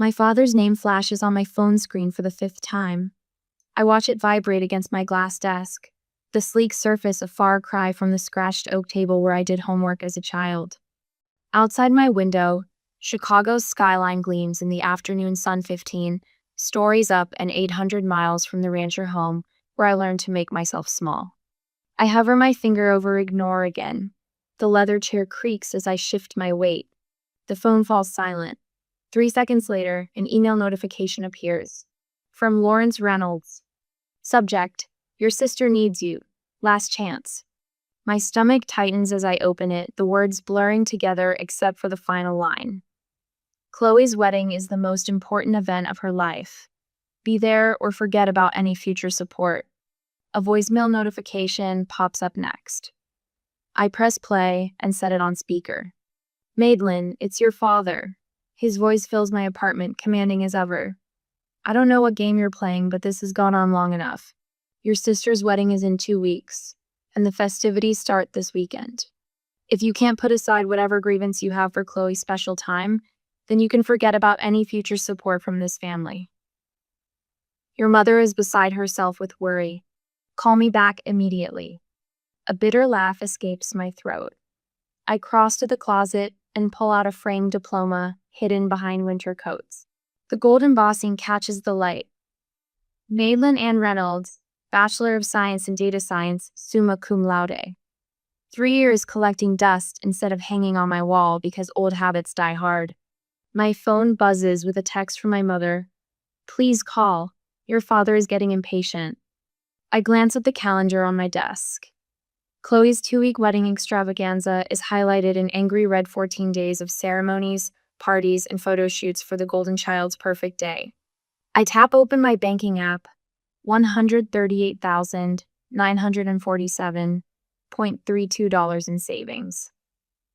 My father's name flashes on my phone screen for the fifth time. I watch it vibrate against my glass desk, the sleek surface a far cry from the scratched oak table where I did homework as a child. Outside my window, Chicago's skyline gleams in the afternoon sun 15 stories up and 800 miles from the rancher home where I learned to make myself small. I hover my finger over ignore again. The leather chair creaks as I shift my weight. The phone falls silent. 3 seconds later, an email notification appears. From Lawrence Reynolds. Subject: Your sister needs you. Last chance. My stomach tightens as I open it, the words blurring together except for the final line. Chloe's wedding is the most important event of her life. Be there or forget about any future support. A voicemail notification pops up next. I press play and set it on speaker. Madeline, it's your father. His voice fills my apartment, commanding as ever. I don't know what game you're playing, but this has gone on long enough. Your sister's wedding is in 2 weeks, and the festivities start this weekend. If you can't put aside whatever grievance you have for Chloe's special time, then you can forget about any future support from this family. Your mother is beside herself with worry. Call me back immediately. A bitter laugh escapes my throat. I cross to the closet and pull out a framed diploma hidden behind winter coats. The gold embossing catches the light. Madeline Ann Reynolds, Bachelor of Science in Data Science, summa cum laude. 3 years collecting dust instead of hanging on my wall because old habits die hard. My phone buzzes with a text from my mother. Please call. Your father is getting impatient. I glance at the calendar on my desk. Chloe's 2-week wedding extravaganza is highlighted in angry red 14 days of ceremonies, parties, and photo shoots for the golden child's perfect day. I tap open my banking app. $138,947.32 in savings.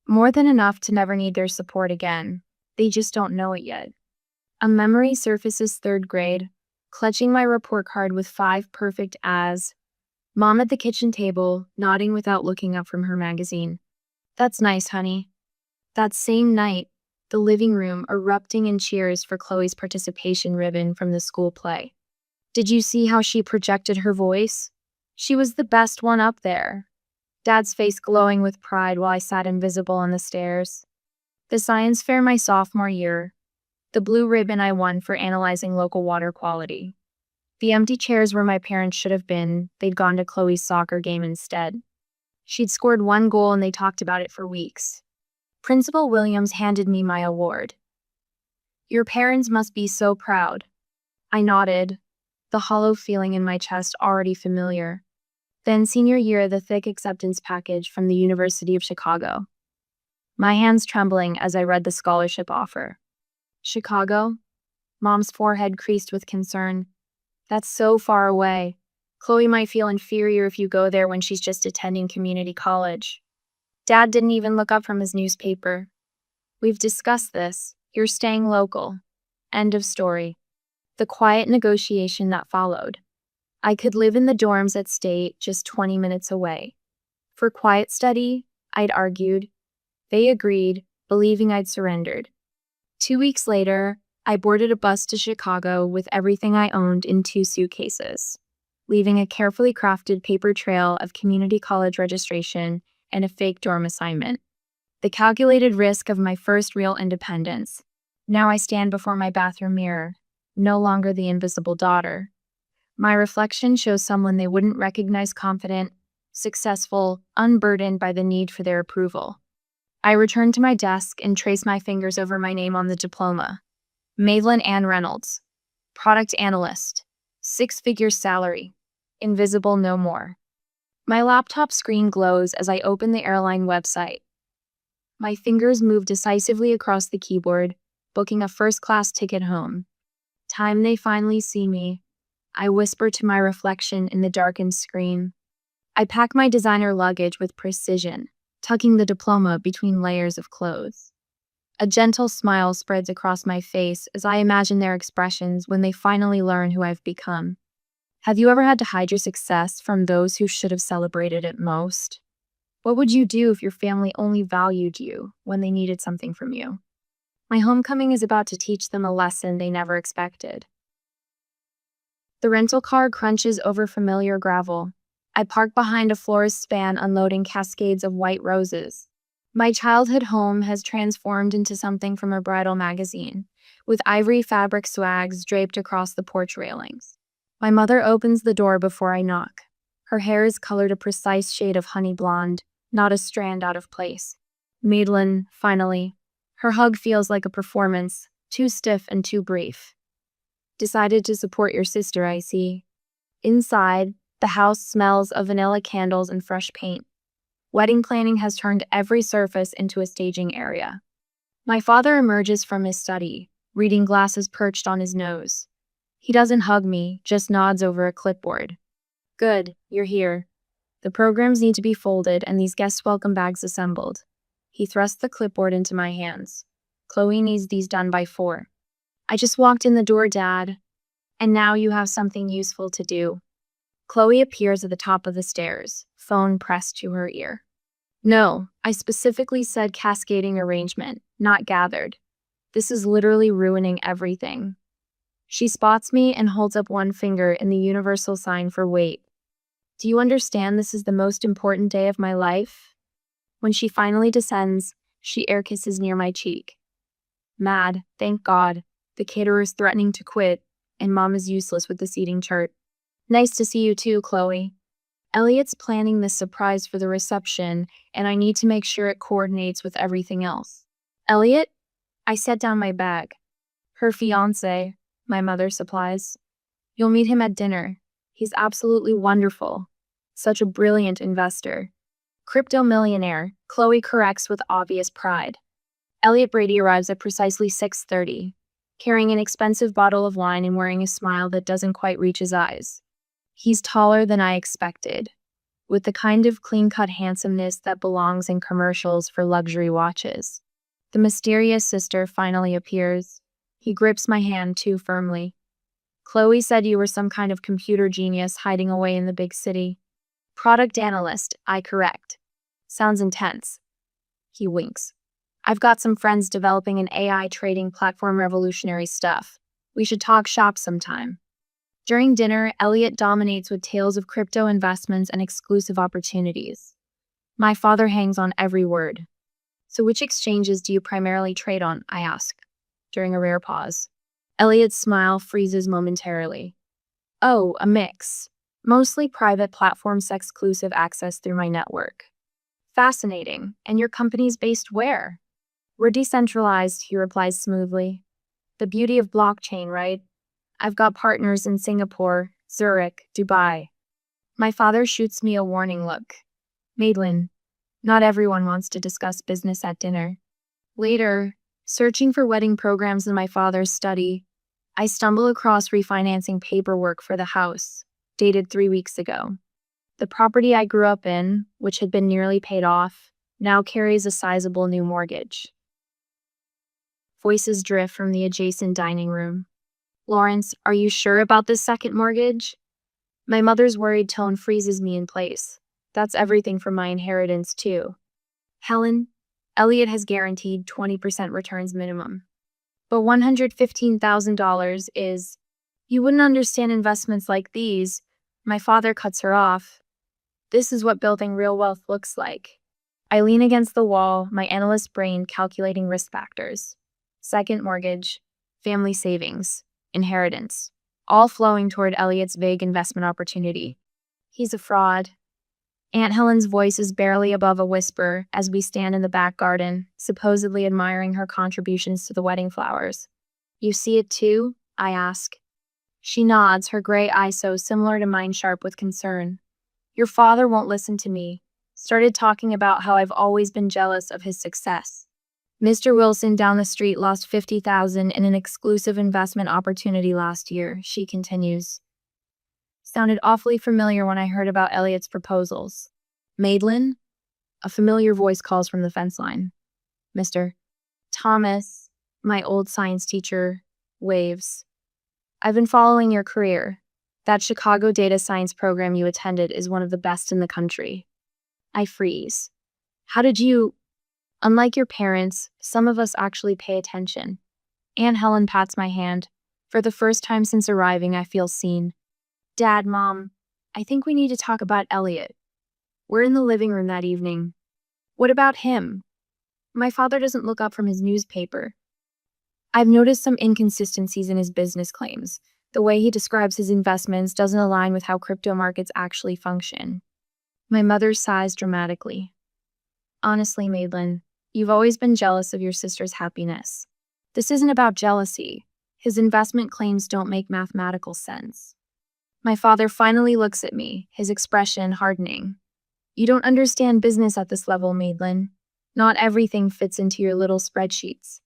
More than enough to never need their support again. They just don't know it yet. A memory surfaces 3rd grade, clutching my report card with 5 perfect as. Mom at the kitchen table, nodding without looking up from her magazine. That's nice, honey. That same night, the living room erupting in cheers for Chloe's participation ribbon from the school play. Did you see how she projected her voice? She was the best one up there. Dad's face glowing with pride while I sat invisible on the stairs. The science fair my sophomore year. The blue ribbon I won for analyzing local water quality. The empty chairs where my parents should have been, they'd gone to Chloe's soccer game instead. She'd scored 1 goal and they talked about it for weeks. Principal Williams handed me my award. Your parents must be so proud. I nodded, the hollow feeling in my chest already familiar. Then senior year, the thick acceptance package from the University of Chicago. My hands trembling as I read the scholarship offer. Chicago? Mom's forehead creased with concern. That's so far away. Chloe might feel inferior if you go there when she's just attending community college. Dad didn't even look up from his newspaper. We've discussed this. You're staying local. End of story. The quiet negotiation that followed. I could live in the dorms at State, just 20 minutes away. For quiet study, I'd argued. They agreed, believing I'd surrendered. 2 weeks later, I boarded a bus to Chicago with everything I owned in 2 suitcases, leaving a carefully crafted paper trail of community college registration and a fake dorm assignment. The calculated risk of my first real independence. Now I stand before my bathroom mirror, no longer the invisible daughter. My reflection shows someone they wouldn't recognize confident, successful, unburdened by the need for their approval. I return to my desk and trace my fingers over my name on the diploma. Madeline Ann Reynolds, product analyst, 6-figure salary, invisible no more. My laptop screen glows as I open the airline website. My fingers move decisively across the keyboard, booking a first-class ticket home. Time they finally see me, I whisper to my reflection in the darkened screen. I pack my designer luggage with precision, tucking the diploma between layers of clothes. A gentle smile spreads across my face as I imagine their expressions when they finally learn who I've become. Have you ever had to hide your success from those who should have celebrated it most? What would you do if your family only valued you when they needed something from you? My homecoming is about to teach them a lesson they never expected. The rental car crunches over familiar gravel. I park behind a florist's span unloading cascades of white roses. My childhood home has transformed into something from a bridal magazine, with ivory fabric swags draped across the porch railings. My mother opens the door before I knock. Her hair is colored a precise shade of honey blonde, not a strand out of place. Madeline, finally. Her hug feels like a performance, too stiff and too brief. Decided to support your sister, I see. Inside, the house smells of vanilla candles and fresh paint. Wedding planning has turned every surface into a staging area. My father emerges from his study, reading glasses perched on his nose. He doesn't hug me, just nods over a clipboard. Good, you're here. The programs need to be folded and these guest welcome bags assembled. He thrusts the clipboard into my hands. Chloe needs these done by 4. I just walked in the door, Dad. And now you have something useful to do. Chloe appears at the top of the stairs, phone pressed to her ear. No, I specifically said cascading arrangement, not gathered. This is literally ruining everything. She spots me and holds up one finger in the universal sign for wait. Do you understand this is the most important day of my life? When she finally descends, she air kisses near my cheek. Mad, thank God. The caterer's threatening to quit, and Mom is useless with the seating chart. Nice to see you too, Chloe. Elliot's planning this surprise for the reception, and I need to make sure it coordinates with everything else. Elliot? I set down my bag. Her fiancé, my mother supplies. You'll meet him at dinner. He's absolutely wonderful. Such a brilliant investor. Crypto millionaire, Chloe corrects with obvious pride. Elliot Brady arrives at precisely 6:30, carrying an expensive bottle of wine and wearing a smile that doesn't quite reach his eyes. He's taller than I expected, with the kind of clean-cut handsomeness that belongs in commercials for luxury watches. The mysterious sister finally appears. He grips my hand too firmly. Chloe said you were some kind of computer genius hiding away in the big city. Product analyst, I correct. Sounds intense. He winks. I've got some friends developing an AI trading platform, revolutionary stuff. We should talk shop sometime. During dinner, Elliot dominates with tales of crypto investments and exclusive opportunities. My father hangs on every word. So which exchanges do you primarily trade on? I ask, during a rare pause. Elliot's smile freezes momentarily. Oh, a mix. Mostly private platforms, exclusive access through my network. Fascinating. And your company's based where? We're decentralized, he replies smoothly. The beauty of blockchain, right? I've got partners in Singapore, Zurich, Dubai. My father shoots me a warning look. Madeline, not everyone wants to discuss business at dinner. Later, searching for wedding programs in my father's study, I stumble across refinancing paperwork for the house, dated 3 weeks ago. The property I grew up in, which had been nearly paid off, now carries a sizable new mortgage. Voices drift from the adjacent dining room. Lawrence, are you sure about this second mortgage? My mother's worried tone freezes me in place. That's everything from my inheritance, too. Helen, Elliot has guaranteed 20% returns minimum. But $115,000 is... You wouldn't understand investments like these. My father cuts her off. This is what building real wealth looks like. I lean against the wall, my analyst brain calculating risk factors. Second mortgage, family savings, inheritance, all flowing toward Elliot's vague investment opportunity. He's a fraud. Aunt Helen's voice is barely above a whisper as we stand in the back garden, supposedly admiring her contributions to the wedding flowers. You see it too? I ask. She nods, her gray eyes so similar to mine sharp with concern. Your father won't listen to me. Started talking about how I've always been jealous of his success. Mr. Wilson down the street lost $50,000 in an exclusive investment opportunity last year, she continues. Sounded awfully familiar when I heard about Elliot's proposals. Madeline? A familiar voice calls from the fence line. Mr. Thomas, my old science teacher, waves. I've been following your career. That Chicago data science program you attended is one of the best in the country. I freeze. How did you... Unlike your parents, some of us actually pay attention. Aunt Helen pats my hand. For the first time since arriving, I feel seen. Dad, Mom, I think we need to talk about Elliot. We're in the living room that evening. What about him? My father doesn't look up from his newspaper. I've noticed some inconsistencies in his business claims. The way he describes his investments doesn't align with how crypto markets actually function. My mother sighs dramatically. Honestly, Madeline, you've always been jealous of your sister's happiness. This isn't about jealousy. His investment claims don't make mathematical sense. My father finally looks at me, his expression hardening. You don't understand business at this level, Madeline. Not everything fits into your little spreadsheets.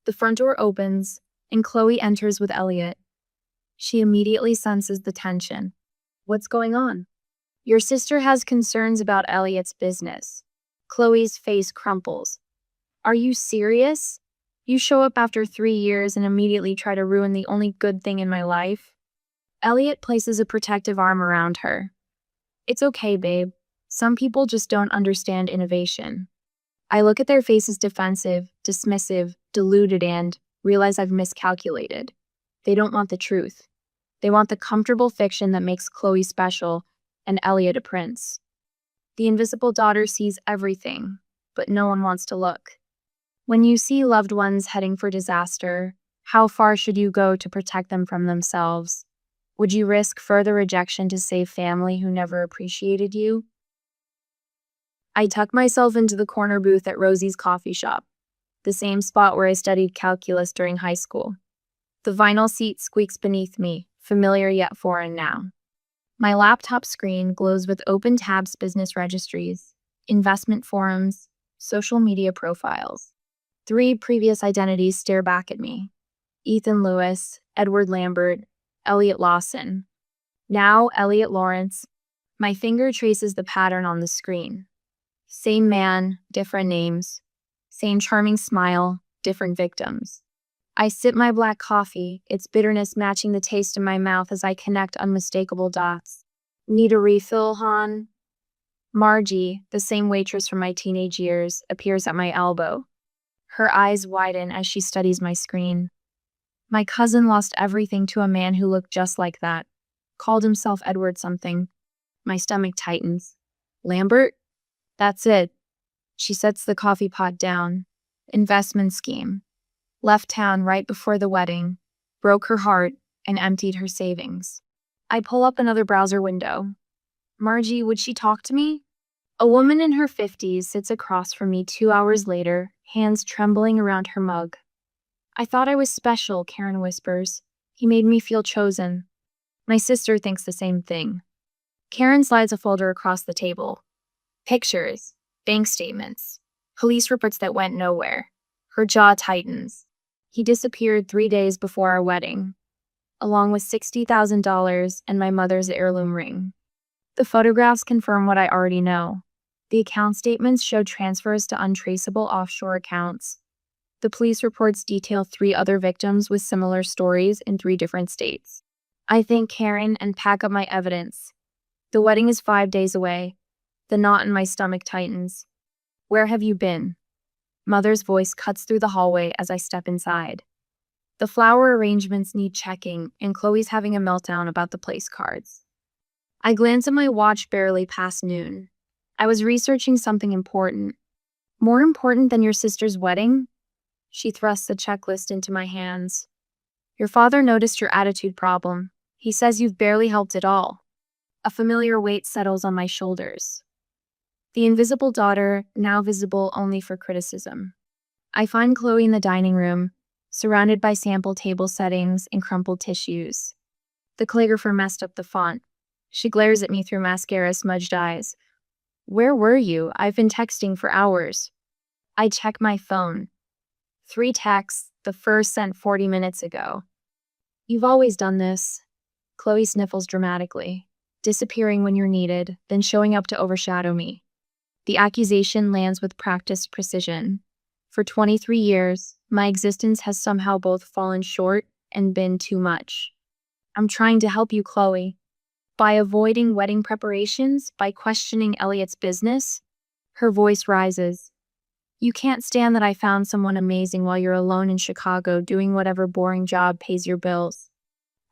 The front door opens, and Chloe enters with Elliot. She immediately senses the tension. What's going on? Your sister has concerns about Elliot's business. Chloe's face crumples. Are you serious? You show up after 3 years and immediately try to ruin the only good thing in my life? Elliot places a protective arm around her. It's okay, babe. Some people just don't understand innovation. I look at their faces defensive, dismissive, deluded, and realize I've miscalculated. They don't want the truth. They want the comfortable fiction that makes Chloe special and Elliot a prince. The invisible daughter sees everything, but no one wants to look. When you see loved ones heading for disaster, how far should you go to protect them from themselves? Would you risk further rejection to save family who never appreciated you? I tuck myself into the corner booth at Rosie's coffee shop, the same spot where I studied calculus during high school. The vinyl seat squeaks beneath me, familiar yet foreign now. My laptop screen glows with open tabs, business registries, investment forums, social media profiles. 3 previous identities stare back at me. Ethan Lewis, Edward Lambert, Elliot Lawson. Now Elliot Lawrence. My finger traces the pattern on the screen. Same man, different names. Same charming smile, different victims. I sip my black coffee, its bitterness matching the taste in my mouth as I connect unmistakable dots. Need a refill, hon? Margie, the same waitress from my teenage years, appears at my elbow. Her eyes widen as she studies my screen. My cousin lost everything to a man who looked just like that. Called himself Edward something. My stomach tightens. Lambert? That's it. She sets the coffee pot down. Investment scheme. Left town right before the wedding. Broke her heart and emptied her savings. I pull up another browser window. Margie, would she talk to me? A woman in her 50s sits across from me 2 hours later, hands trembling around her mug. I thought I was special, Karen whispers. He made me feel chosen. My sister thinks the same thing. Karen slides a folder across the table. Pictures, bank statements, police reports that went nowhere. Her jaw tightens. He disappeared 3 days before our wedding, along with $60,000 and my mother's heirloom ring. The photographs confirm what I already know. The account statements show transfers to untraceable offshore accounts. The police reports detail 3 other victims with similar stories in 3 different states. I thank Karen and pack up my evidence. The wedding is 5 days away. The knot in my stomach tightens. Where have you been? Mother's voice cuts through the hallway as I step inside. The flower arrangements need checking, and Chloe's having a meltdown about the place cards. I glance at my watch barely past noon. I was researching something important. More important than your sister's wedding? She thrusts a checklist into my hands. Your father noticed your attitude problem. He says you've barely helped at all. A familiar weight settles on my shoulders. The invisible daughter, now visible only for criticism. I find Chloe in the dining room, surrounded by sample table settings and crumpled tissues. The calligrapher messed up the font. She glares at me through mascara-smudged eyes. Where were you? I've been texting for hours. I check my phone. 3 texts, the first sent 40 minutes ago. You've always done this. Chloe sniffles dramatically, disappearing when you're needed, then showing up to overshadow me. The accusation lands with practiced precision. For 23 years, my existence has somehow both fallen short and been too much. I'm trying to help you, Chloe. By avoiding wedding preparations, by questioning Elliot's business. Her voice rises. You can't stand that I found someone amazing while you're alone in Chicago doing whatever boring job pays your bills.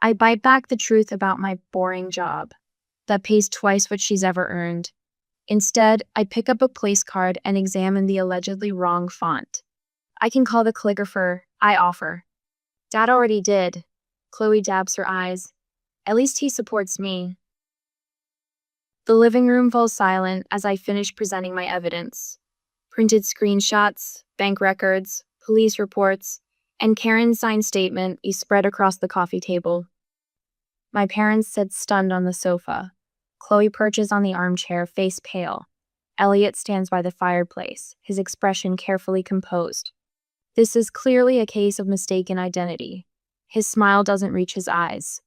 I bite back the truth about my boring job that pays twice what she's ever earned. Instead, I pick up a place card and examine the allegedly wrong font. I can call the calligrapher, I offer. Dad already did. Chloe dabs her eyes. At least he supports me. The living room falls silent as I finish presenting my evidence. Printed screenshots, bank records, police reports, and Karen's signed statement is spread across the coffee table. My parents sit stunned on the sofa. Chloe perches on the armchair, face pale. Elliot stands by the fireplace, his expression carefully composed. This is clearly a case of mistaken identity. His smile doesn't reach his eyes.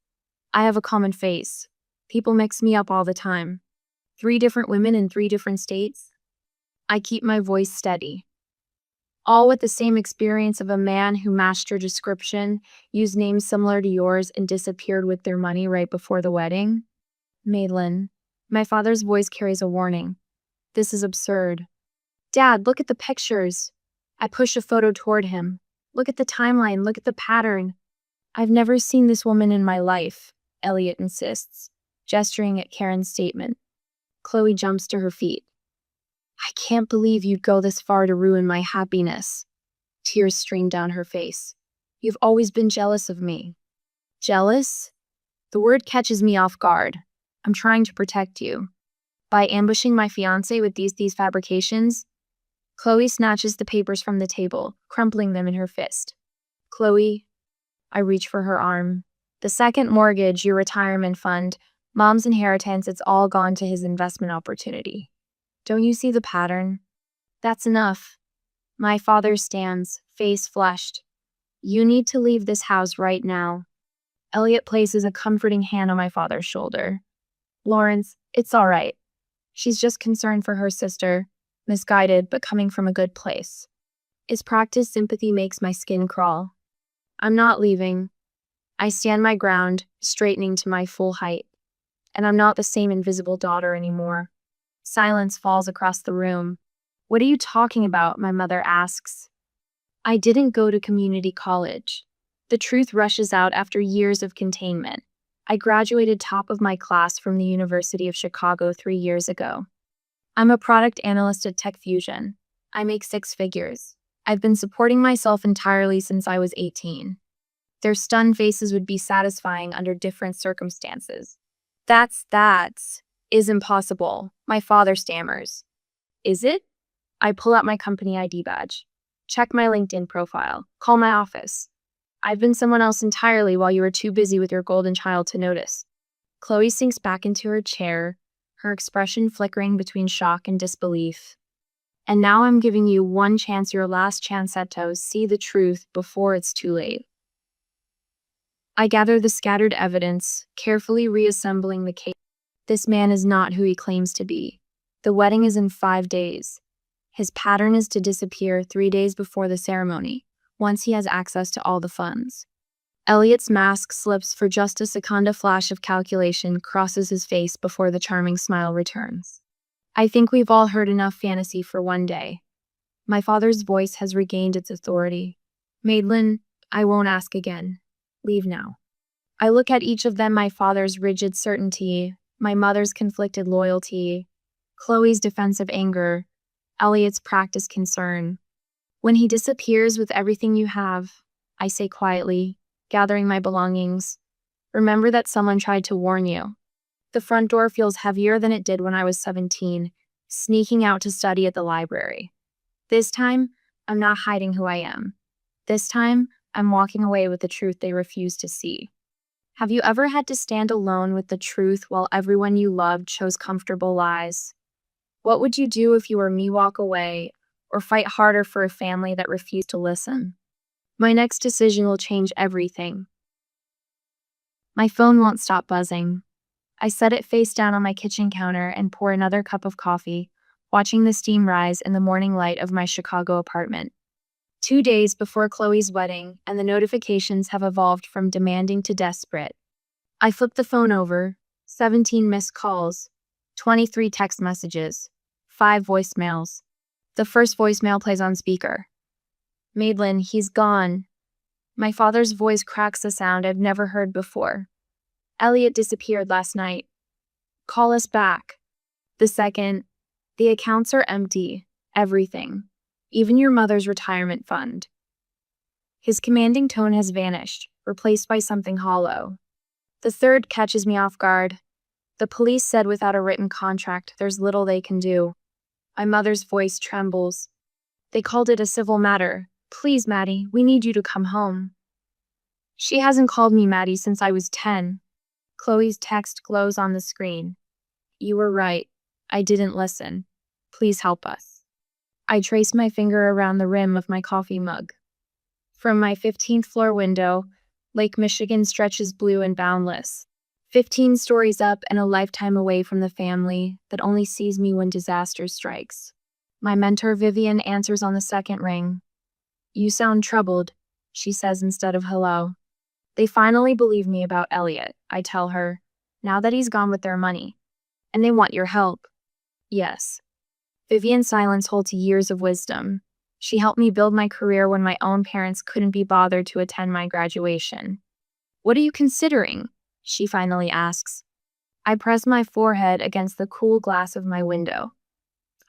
I have a common face. People mix me up all the time. 3 different women in 3 different states. I keep my voice steady. All with the same experience of a man who matched your description, used names similar to yours, and disappeared with their money right before the wedding. Madeline, my father's voice carries a warning. This is absurd. Dad, look at the pictures. I push a photo toward him. Look at the timeline, look at the pattern. I've never seen this woman in my life, Elliot insists, gesturing at Karen's statement. Chloe jumps to her feet. I can't believe you'd go this far to ruin my happiness. Tears stream down her face. You've always been jealous of me. Jealous? The word catches me off guard. I'm trying to protect you. By ambushing my fiancé with these fabrications? Chloe snatches the papers from the table, crumpling them in her fist. Chloe, I reach for her arm. The second mortgage, your retirement fund, Mom's inheritance, it's all gone to his investment opportunity. Don't you see the pattern? That's enough. My father stands, face flushed. You need to leave this house right now. Elliot places a comforting hand on my father's shoulder. Lawrence, it's all right. She's just concerned for her sister, misguided but coming from a good place. His practiced sympathy makes my skin crawl. I'm not leaving. I stand my ground, straightening to my full height. And I'm not the same invisible daughter anymore. Silence falls across the room. What are you talking about? My mother asks. I didn't go to community college. The truth rushes out after years of containment. I graduated top of my class from the University of Chicago 3 years ago. I'm a product analyst at Tech Fusion. I make 6 figures. I've been supporting myself entirely since I was 18. Their stunned faces would be satisfying under different circumstances. That is impossible. My father stammers. Is it? I pull out my company ID badge. Check my LinkedIn profile. Call my office. I've been someone else entirely while you were too busy with your golden child to notice. Chloe sinks back into her chair, her expression flickering between shock and disbelief. And now I'm giving you one chance, your last chance to see the truth before it's too late. I gather the scattered evidence, carefully reassembling the case. This man is not who he claims to be. The wedding is in 5 days. His pattern is to disappear 3 days before the ceremony, once he has access to all the funds. Elliot's mask slips for just a second. A flash of calculation crosses his face before the charming smile returns. I think we've all heard enough fantasy for one day. My father's voice has regained its authority. Madeline, I won't ask again. Leave now. I look at each of them, my father's rigid certainty, my mother's conflicted loyalty, Chloe's defensive anger, Elliot's practiced concern. When he disappears with everything you have, I say quietly, gathering my belongings, remember that someone tried to warn you. The front door feels heavier than it did when I was 17, sneaking out to study at the library. This time, I'm not hiding who I am. This time, I'm walking away with the truth they refuse to see. Have you ever had to stand alone with the truth while everyone you loved chose comfortable lies? What would you do if you were me? Walk away or fight harder for a family that refused to listen? My next decision will change everything. My phone won't stop buzzing. I set it face down on my kitchen counter and pour another cup of coffee, watching the steam rise in the morning light of my Chicago apartment. 2 days before Chloe's wedding, and the notifications have evolved from demanding to desperate. I flip the phone over, 17 missed calls, 23 text messages, 5 voicemails. The first voicemail plays on speaker. Madeline, he's gone. My father's voice cracks a sound I've never heard before. Elliot disappeared last night. Call us back. The second, the accounts are empty. Everything. Even your mother's retirement fund. His commanding tone has vanished, replaced by something hollow. The third catches me off guard. The police said without a written contract, there's little they can do. My mother's voice trembles. They called it a civil matter. Please, Maddie, we need you to come home. She hasn't called me Maddie since I was 10. Chloe's text glows on the screen. You were right. I didn't listen. Please help us. I trace my finger around the rim of my coffee mug. From my 15th floor window, Lake Michigan stretches blue and boundless. 15 stories up and a lifetime away from the family that only sees me when disaster strikes. My mentor Vivian answers on the second ring. You sound troubled, she says instead of hello. They finally believe me about Elliot, I tell her, now that he's gone with their money. And they want your help. Yes. Vivian's silence holds years of wisdom. She helped me build my career when my own parents couldn't be bothered to attend my graduation. What are you considering? She finally asks. I press my forehead against the cool glass of my window.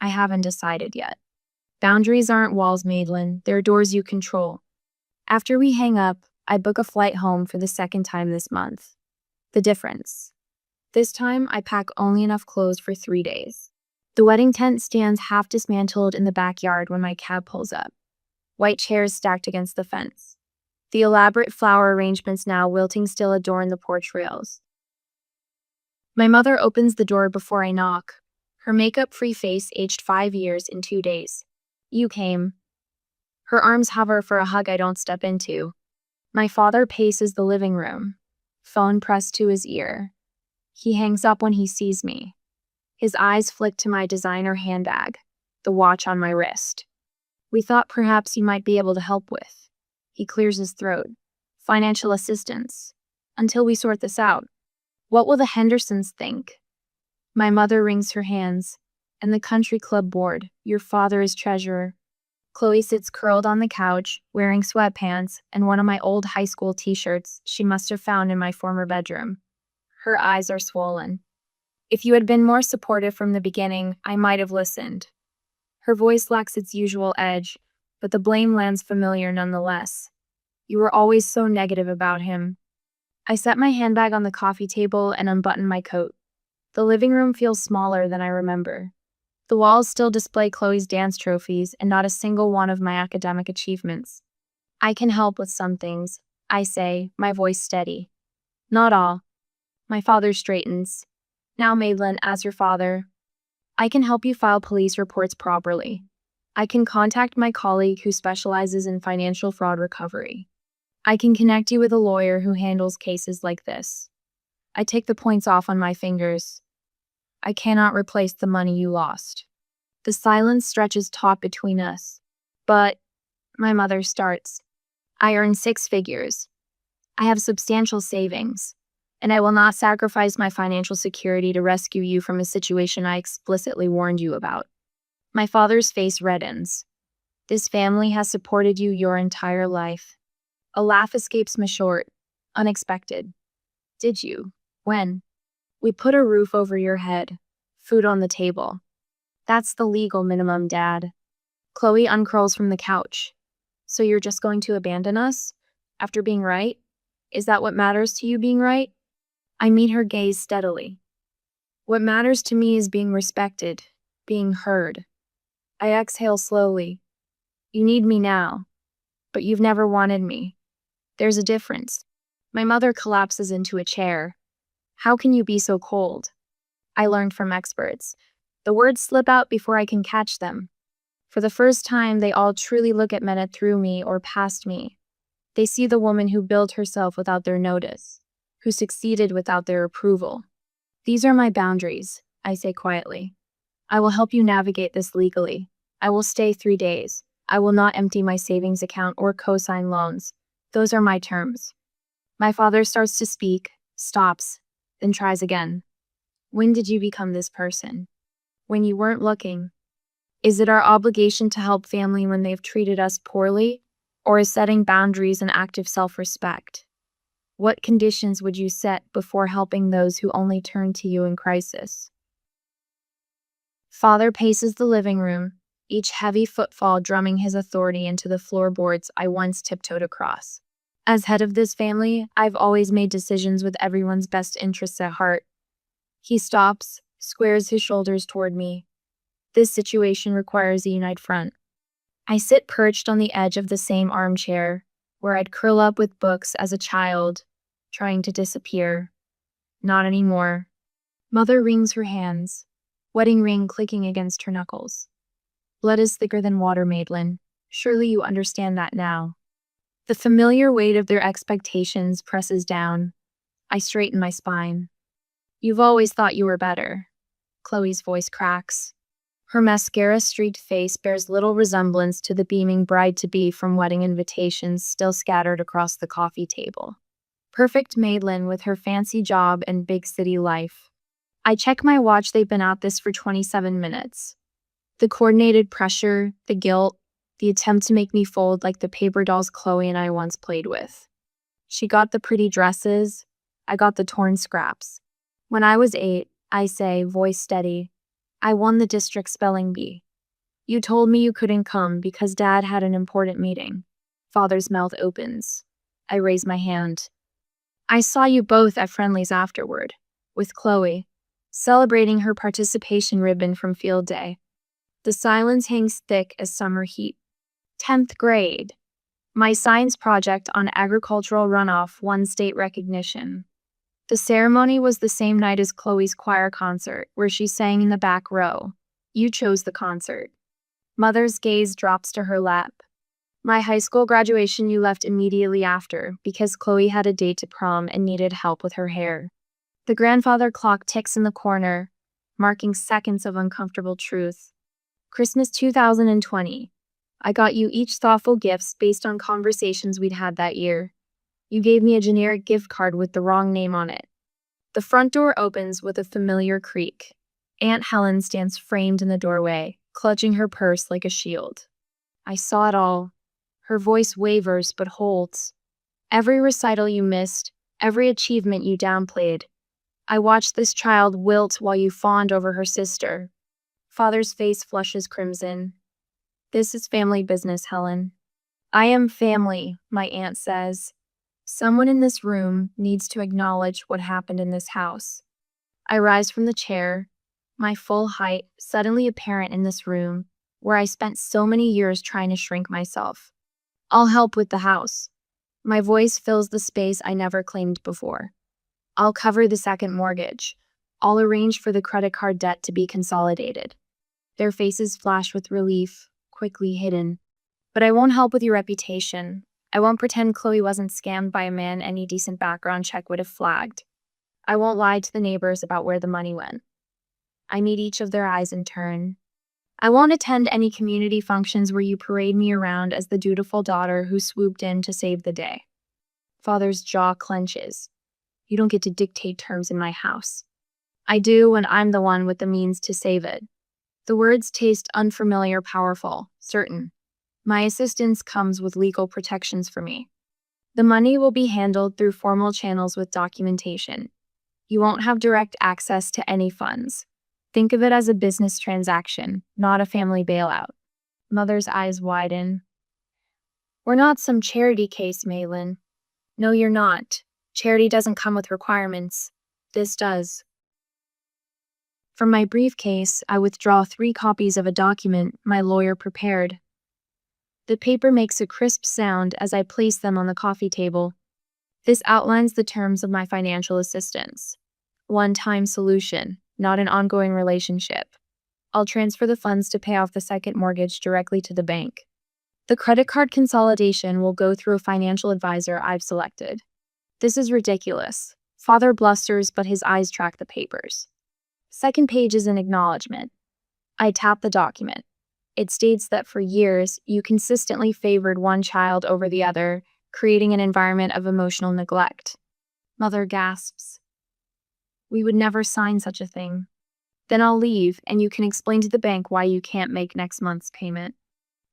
I haven't decided yet. Boundaries aren't walls, Madeline. They're doors you control. After we hang up, I book a flight home for the second time this month. The difference. This time, I pack only enough clothes for 3 days. The wedding tent stands half dismantled in the backyard when my cab pulls up. White chairs stacked against the fence. The elaborate flower arrangements now wilting still adorn the porch rails. My mother opens the door before I knock, her makeup-free face aged 5 years in 2 days. You came. Her arms hover for a hug I don't step into. My father paces the living room, phone pressed to his ear. He hangs up when he sees me. His eyes flick to my designer handbag, the watch on my wrist. We thought perhaps you might be able to help with. He clears his throat. Financial assistance. Until we sort this out. What will the Hendersons think? My mother wrings her hands. And the country club board. Your father is treasurer. Chloe sits curled on the couch, wearing sweatpants and one of my old high school t-shirts she must have found in my former bedroom. Her eyes are swollen. If you had been more supportive from the beginning, I might have listened. Her voice lacks its usual edge, but the blame lands familiar nonetheless. You were always so negative about him. I set my handbag on the coffee table and unbutton my coat. The living room feels smaller than I remember. The walls still display Chloe's dance trophies and not a single one of my academic achievements. I can help with some things, I say, my voice steady. Not all. My father straightens. Now, Madeline, as your father, I can help you file police reports properly. I can contact my colleague who specializes in financial fraud recovery. I can connect you with a lawyer who handles cases like this. I take the points off on my fingers. I cannot replace the money you lost. The silence stretches taut between us. But, my mother starts. I earn 6 figures. I have substantial savings. And I will not sacrifice my financial security to rescue you from a situation I explicitly warned you about. My father's face reddens. This family has supported you your entire life. A laugh escapes me short. Unexpected. Did you? When? We put a roof over your head. Food on the table. That's the legal minimum, Dad. Chloe uncurls from the couch. So you're just going to abandon us? After being right? Is that what matters to you, being right? I meet her gaze steadily. What matters to me is being respected, being heard. I exhale slowly. You need me now, but you've never wanted me. There's a difference. My mother collapses into a chair. How can you be so cold? I learned from experts. The words slip out before I can catch them. For the first time, they all truly look at Mena through me or past me. They see the woman who built herself without their notice, who succeeded without their approval. These are my boundaries, I say quietly. I will help you navigate this legally. I will stay 3 days. I will not empty my savings account or co-sign loans. Those are my terms. My father starts to speak, stops, then tries again. When did you become this person? When you weren't looking. Is it our obligation to help family when they've treated us poorly? Or is setting boundaries an act of self-respect? What conditions would you set before helping those who only turn to you in crisis? Father paces the living room, each heavy footfall drumming his authority into the floorboards I once tiptoed across. As head of this family, I've always made decisions with everyone's best interests at heart. He stops, squares his shoulders toward me. This situation requires a united front. I sit perched on the edge of the same armchair, where I'd curl up with books as a child, trying to disappear. Not anymore. Mother wrings her hands, wedding ring clicking against her knuckles. Blood is thicker than water, Madeline. Surely you understand that now. The familiar weight of their expectations presses down. I straighten my spine. You've always thought you were better. Chloe's voice cracks. Her mascara-streaked face bears little resemblance to the beaming bride-to-be from wedding invitations still scattered across the coffee table. Perfect Madeline with her fancy job and big city life. I check my watch. They've been at this for 27 minutes. The coordinated pressure, the guilt, the attempt to make me fold like the paper dolls Chloe and I once played with. She got the pretty dresses. I got the torn scraps. When I was 8, I say, voice steady, I won the district spelling bee. You told me you couldn't come because Dad had an important meeting. Father's mouth opens. I raise my hand. I saw you both at Friendly's afterward, with Chloe, celebrating her participation ribbon from field day. The silence hangs thick as summer heat. 10th grade. My science project on agricultural runoff won state recognition. The ceremony was the same night as Chloe's choir concert, where she sang in the back row. You chose the concert. Mother's gaze drops to her lap. My high school graduation you left immediately after because Chloe had a date to prom and needed help with her hair. The grandfather clock ticks in the corner, marking seconds of uncomfortable truth. Christmas 2020. I got you each thoughtful gifts based on conversations we'd had that year. You gave me a generic gift card with the wrong name on it. The front door opens with a familiar creak. Aunt Helen stands framed in the doorway, clutching her purse like a shield. I saw it all. Her voice wavers but holds. Every recital you missed, every achievement you downplayed. I watched this child wilt while you fawned over her sister. Father's face flushes crimson. This is family business, Helen. I am family, my aunt says. Someone in this room needs to acknowledge what happened in this house. I rise from the chair, my full height suddenly apparent in this room, where I spent so many years trying to shrink myself. I'll help with the house. My voice fills the space I never claimed before. I'll cover the second mortgage. I'll arrange for the credit card debt to be consolidated. Their faces flash with relief, quickly hidden. But I won't help with your reputation. I won't pretend Chloe wasn't scammed by a man any decent background check would have flagged. I won't lie to the neighbors about where the money went. I meet each of their eyes in turn. I won't attend any community functions where you parade me around as the dutiful daughter who swooped in to save the day. Father's jaw clenches. You don't get to dictate terms in my house. I do when I'm the one with the means to save it. The words taste unfamiliar, powerful, certain. My assistance comes with legal protections for me. The money will be handled through formal channels with documentation. You won't have direct access to any funds. Think of it as a business transaction, not a family bailout. Mother's eyes widen. We're not some charity case, Maylin. No, you're not. Charity doesn't come with requirements. This does. From my briefcase, I withdraw 3 copies of a document my lawyer prepared. The paper makes a crisp sound as I place them on the coffee table. This outlines the terms of my financial assistance. One-time solution, not an ongoing relationship. I'll transfer the funds to pay off the second mortgage directly to the bank. The credit card consolidation will go through a financial advisor I've selected. This is ridiculous. Father blusters, but his eyes track the papers. Second page is an acknowledgement. I tap the document. It states that for years, you consistently favored one child over the other, creating an environment of emotional neglect. Mother gasps. We would never sign such a thing. Then I'll leave, and you can explain to the bank why you can't make next month's payment.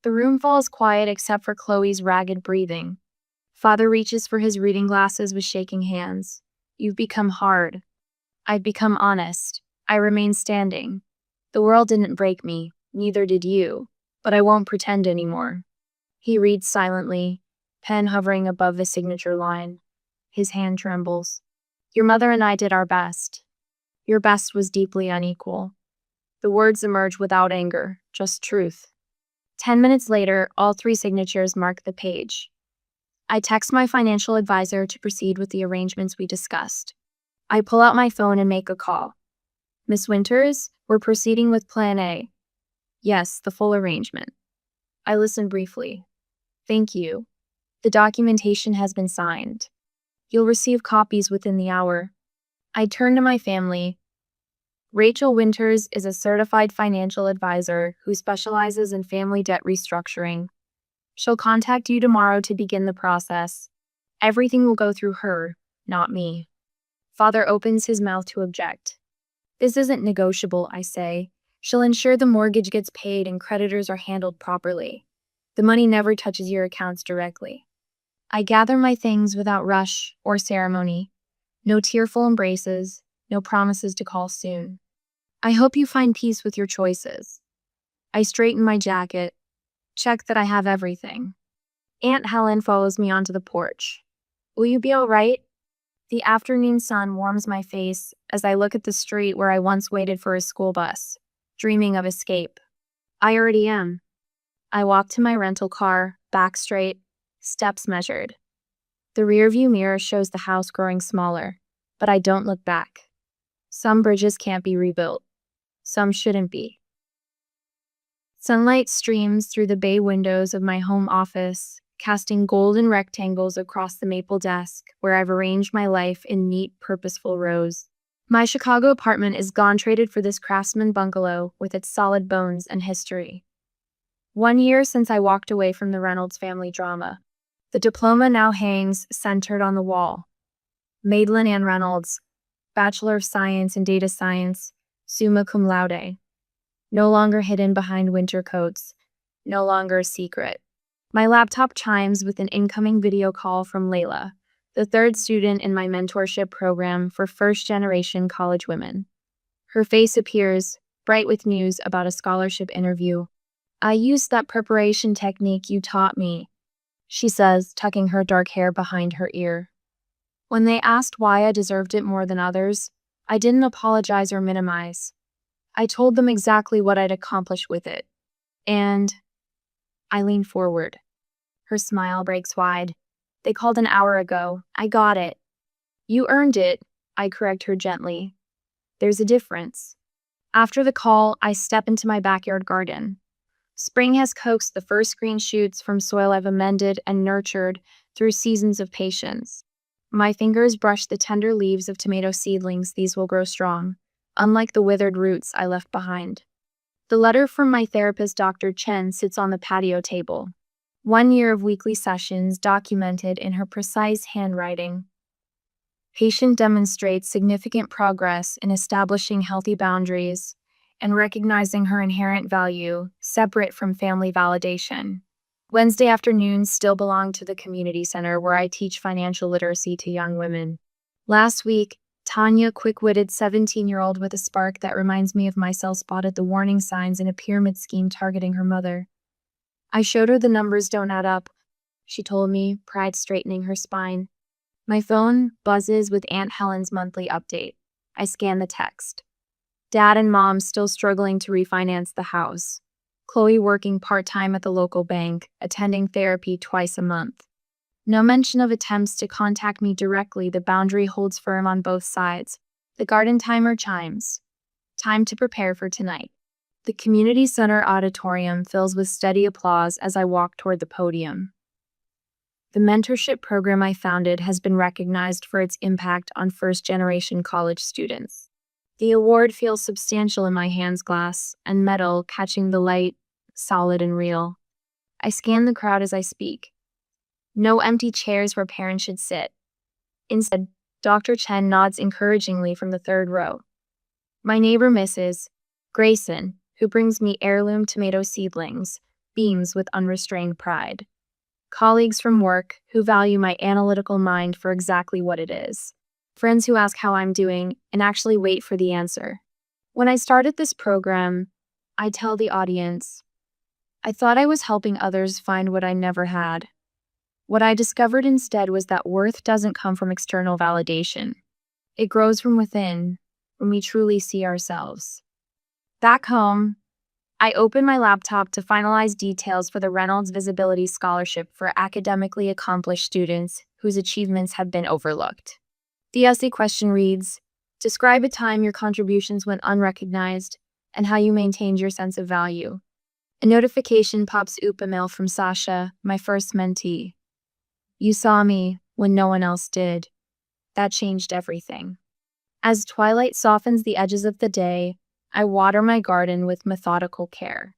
The room falls quiet except for Chloe's ragged breathing. Father reaches for his reading glasses with shaking hands. You've become hard. I've become honest. I remain standing. The world didn't break me, neither did you, but I won't pretend anymore. He reads silently, pen hovering above the signature line. His hand trembles. Your mother and I did our best. Your best was deeply unequal. The words emerge without anger, just truth. 10 minutes later, all 3 signatures mark the page. I text my financial advisor to proceed with the arrangements we discussed. I pull out my phone and make a call. Miss Winters, we're proceeding with Plan A. Yes, the full arrangement. I listen briefly. Thank you. The documentation has been signed. You'll receive copies within the hour. I turn to my family. Rachel Winters is a certified financial advisor who specializes in family debt restructuring. She'll contact you tomorrow to begin the process. Everything will go through her, not me. Father opens his mouth to object. This isn't negotiable, I say. She'll ensure the mortgage gets paid and creditors are handled properly. The money never touches your accounts directly. I gather my things without rush or ceremony. No tearful embraces, no promises to call soon. I hope you find peace with your choices. I straighten my jacket, check that I have everything. Aunt Helen follows me onto the porch. Will you be all right? The afternoon sun warms my face as I look at the street where I once waited for a school bus, dreaming of escape. I already am. I walk to my rental car, back straight, steps measured. The rearview mirror shows the house growing smaller, but I don't look back. Some bridges can't be rebuilt. Some shouldn't be. Sunlight streams through the bay windows of my home office, casting golden rectangles across the maple desk where I've arranged my life in neat, purposeful rows. My Chicago apartment is gone traded for this craftsman bungalow with its solid bones and history. 1 year since I walked away from the Reynolds family drama. The diploma now hangs centered on the wall. Madeline Ann Reynolds, Bachelor of Science in Data Science, summa cum laude. No longer hidden behind winter coats. No longer a secret. My laptop chimes with an incoming video call from Layla, the 3rd student in my mentorship program for first-generation college women. Her face appears, bright with news about a scholarship interview. I used that preparation technique you taught me, she says, tucking her dark hair behind her ear. When they asked why I deserved it more than others, I didn't apologize or minimize. I told them exactly what I'd accomplished with it. And I lean forward. Her smile breaks wide. They called an hour ago. I got it. You earned it, I correct her gently. There's a difference. After the call, I step into my backyard garden. Spring has coaxed the first green shoots from soil I've amended and nurtured through seasons of patience. My fingers brush the tender leaves of tomato seedlings. These will grow strong, unlike the withered roots I left behind. The letter from my therapist, Dr. Chen, sits on the patio table. 1 year of weekly sessions documented in her precise handwriting. Patient demonstrates significant progress in establishing healthy boundaries and recognizing her inherent value, separate from family validation. Wednesday afternoons still belong to the community center where I teach financial literacy to young women. Last week, Tanya, quick-witted 17-year-old with a spark that reminds me of myself, spotted the warning signs in a pyramid scheme targeting her mother. I showed her the numbers don't add up, she told me, pride straightening her spine. My phone buzzes with Aunt Helen's monthly update. I scan the text. Dad and Mom still struggling to refinance the house. Chloe working part-time at the local bank, attending therapy twice a month. No mention of attempts to contact me directly. The boundary holds firm on both sides. The garden timer chimes. Time to prepare for tonight. The community center auditorium fills with steady applause as I walk toward the podium. The mentorship program I founded has been recognized for its impact on first-generation college students. The award feels substantial in my hands, glass and metal catching the light, solid and real. I scan the crowd as I speak. No empty chairs where parents should sit. Instead, Dr. Chen nods encouragingly from the 3rd row. My neighbor Mrs. Grayson, who brings me heirloom tomato seedlings, beams with unrestrained pride. Colleagues from work who value my analytical mind for exactly what it is. Friends who ask how I'm doing and actually wait for the answer. When I started this program, I tell the audience, I thought I was helping others find what I never had. What I discovered instead was that worth doesn't come from external validation. It grows from within, when we truly see ourselves. Back home, I open my laptop to finalize details for the Reynolds Visibility Scholarship for academically accomplished students whose achievements have been overlooked. The essay question reads, describe a time your contributions went unrecognized and how you maintained your sense of value. A notification pops up, a mail from Sasha, my first mentee. You saw me when no one else did. That changed everything. As twilight softens the edges of the day, I water my garden with methodical care.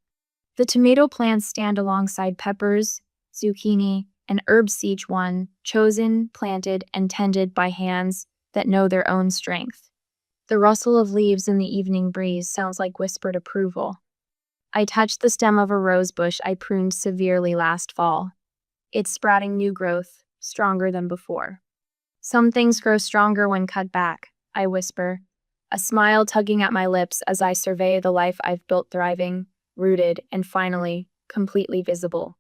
The tomato plants stand alongside peppers, zucchini, and herbs, each one chosen, planted, and tended by hands that know their own strength. The rustle of leaves in the evening breeze sounds like whispered approval. I touch the stem of a rose bush I pruned severely last fall. It's sprouting new growth, stronger than before. Some things grow stronger when cut back, I whisper, a smile tugging at my lips as I survey the life I've built, thriving, rooted, and finally, completely visible.